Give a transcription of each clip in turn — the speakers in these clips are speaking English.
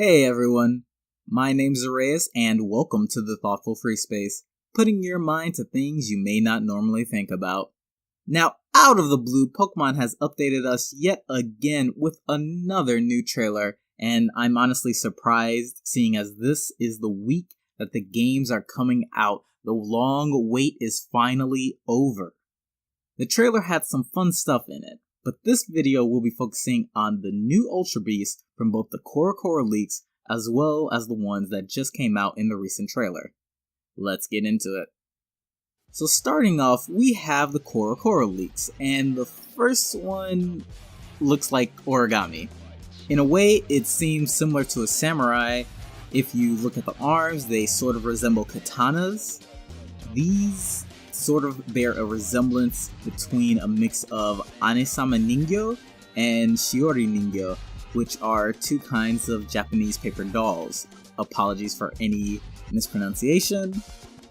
Hey everyone, my name's Zarias and welcome to the Thoughtful Free Space, putting your mind to things you may not normally think about. Now, out of the blue, Pokemon has updated us yet again with another new trailer, and I'm honestly surprised seeing as this is the week that the games are coming out. The long wait is finally over. The trailer had some fun stuff in it, but this video will be focusing on the new Ultra Beasts from both the Coro leaks as well as the ones that just came out in the recent trailer. Let's get into it. So starting off, we have the Coro leaks, and the first one looks like origami. In a way, it seems similar to a samurai. If you look at the arms, they sort of resemble katanas. These sort of bear a resemblance between a mix of Anesama Ningyo and Shiori Ningyo, which are two kinds of Japanese paper dolls. Apologies for any mispronunciation,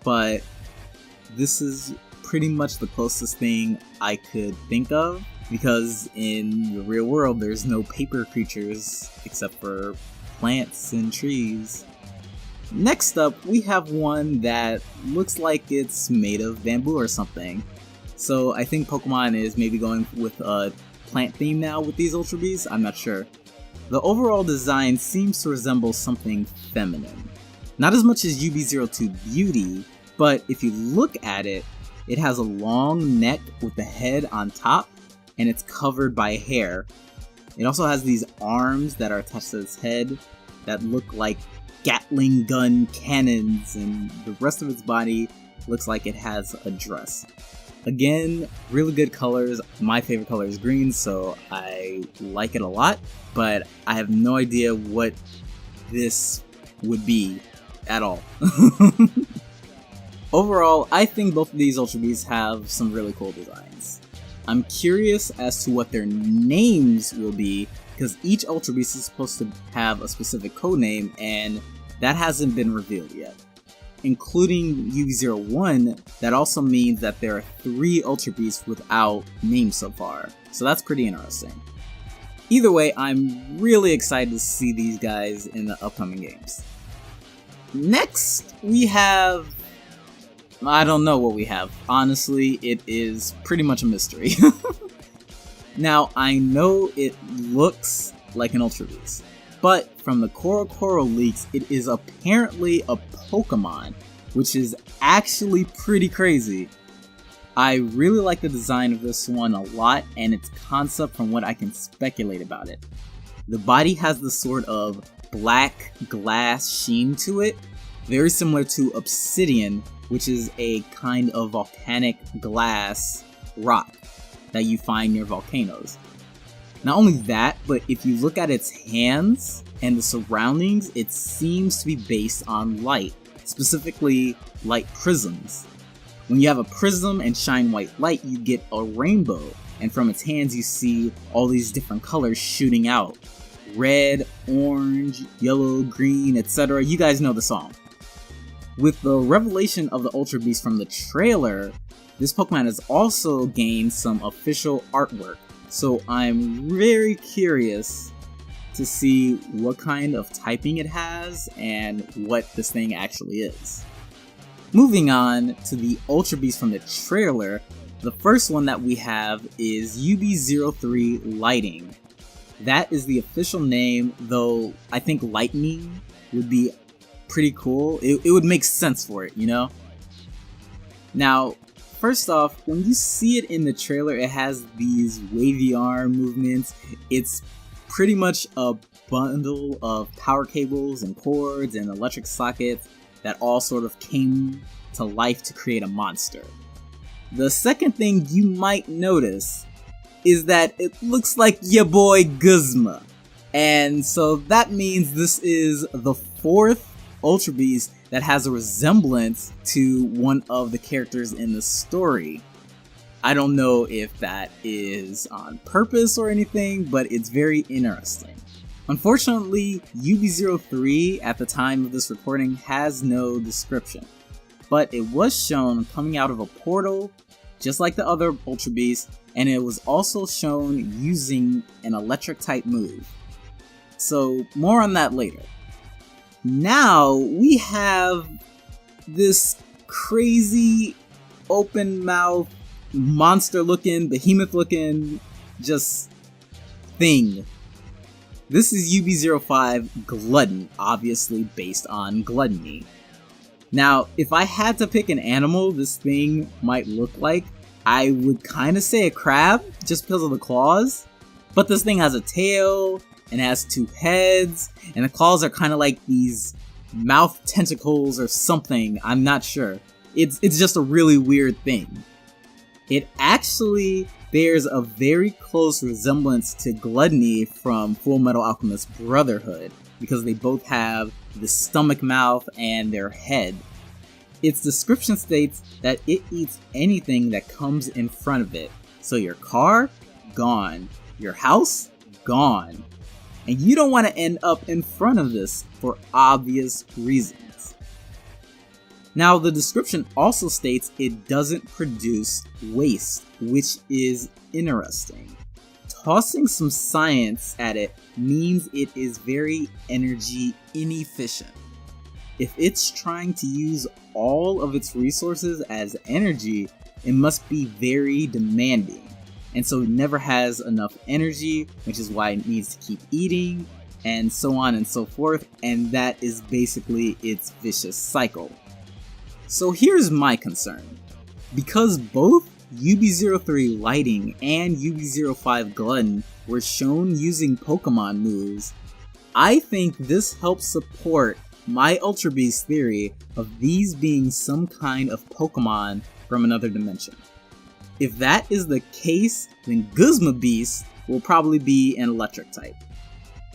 but this is pretty much the closest thing I could think of, because in the real world there's no paper creatures except for plants and trees. Next up, we have one that looks like it's made of bamboo or something. So I think Pokemon is maybe going with a plant theme now with these Ultra Beasts, I'm not sure. The overall design seems to resemble something feminine. Not as much as UB02 Beauty, but if you look at it, it has a long neck with the head on top, and it's covered by hair. It also has these arms that are attached to its head that look like Gatling gun cannons, and the rest of its body looks like it has a dress. Again, really good colors. My favorite color is green, so I like it a lot, but I have no idea what this would be at all. Overall, I think both of these Ultra Beasts have some really cool designs. I'm curious as to what their names will be, because each Ultra Beast is supposed to have a specific codename, and that hasn't been revealed yet. Including UB01, that also means that there are 3 Ultra Beasts without names so far, so that's pretty interesting. Either way, I'm really excited to see these guys in the upcoming games. Next, we have... I don't know what we have. Honestly, it is pretty much a mystery. Now, I know it looks like an Ultra Beast, but from the Coro leaks, it is apparently a Pokemon, which is actually pretty crazy. I really like the design of this one a lot, and its concept from what I can speculate about it. The body has this sort of black glass sheen to it, very similar to Obisidian, which is a kind of volcanic glass rock that you find near volcanoes. Not only that, but if you look at its hands and the surroundings, it seems to be based on light, specifically light prisms. When you have a prism and shine white light, you get a rainbow, and from its hands you see all these different colors shooting out. Red, orange, yellow, green, etc. You guys know the song. With the revelation of the Ultra Beast from the trailer, this Pokemon has also gained some official artwork, so I'm very curious to see what kind of typing it has and what this thing actually is. Moving on to the Ultra Beast from the trailer, the first one that we have is UB03 Lighting. That is the official name, though I think Lightning would be pretty cool. It would make sense for it, you know? Now, first off, when you see it in the trailer, it has these wavy arm movements. It's pretty much a bundle of power cables and cords and electric sockets that all sort of came to life to create a monster. The second thing you might notice is that it looks like ya boy Guzma. And so that means this is the 4th Ultra Beast that has a resemblance to one of the characters in the story. I don't know if that is on purpose or anything, but it's very interesting. Unfortunately, UB03 at the time of this recording has no description, but it was shown coming out of a portal, just like the other Ultra Beasts, and it was also shown using an electric type move. So more on that later. Now we have this crazy open mouth, monster looking, behemoth looking, just thing. This is UB05 Glutton, obviously based on gluttony. Now, if I had to pick an animal this thing might look like, I would kind of say a crab, just because of the claws. But this thing has a tail, and has 2 heads, and the claws are kind of like these mouth tentacles or something, I'm not sure. It's just a really weird thing. It actually bears a very close resemblance to Gluttony from Fullmetal Alchemist Brotherhood, because they both have the stomach mouth and their head. Its description states that it eats anything that comes in front of it. So your car? Gone. Your house? Gone. And you don't want to end up in front of this for obvious reasons. Now, the description also states it doesn't produce waste, which is interesting. Tossing some science at it means it is very energy inefficient. If it's trying to use all of its resources as energy, it must be very demanding. And so it never has enough energy, which is why it needs to keep eating, and so on and so forth, and that is basically its vicious cycle. So here's my concern. Because both UB03 Lighting and UB05 Glutton were shown using Pokemon moves, I think this helps support my Ultra Beast theory of these being some kind of Pokemon from another dimension. If that is the case, then Guzma Beast will probably be an electric type.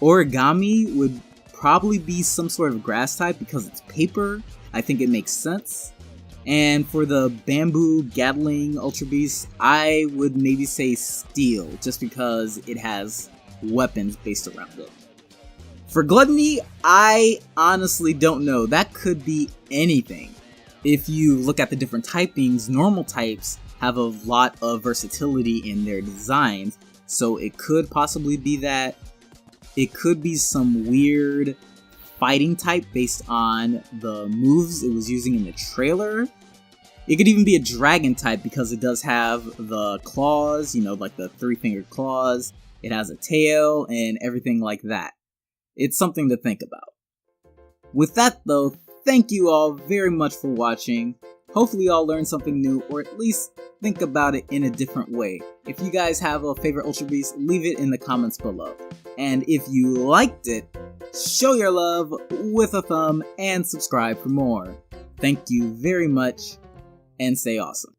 Origami would probably be some sort of grass type because it's paper. I think it makes sense. And for the Bamboo Gatling Ultra Beast, I would maybe say Steel, just because it has weapons based around it. For Gluttony, I honestly don't know. That could be anything. If you look at the different typings, normal types have a lot of versatility in their designs, so it could possibly be that. It could be some weird fighting type based on the moves it was using in the trailer. It could even be a dragon type because it does have the claws, like the 3-fingered claws. It has a tail and everything like that. It's something to think about. With that though, thank you all very much for watching. Hopefully y'all learned something new, or at least think about it in a different way. If you guys have a favorite Ultra Beast, leave it in the comments below. And if you liked it, show your love with a thumb and subscribe for more. Thank you very much, and stay awesome.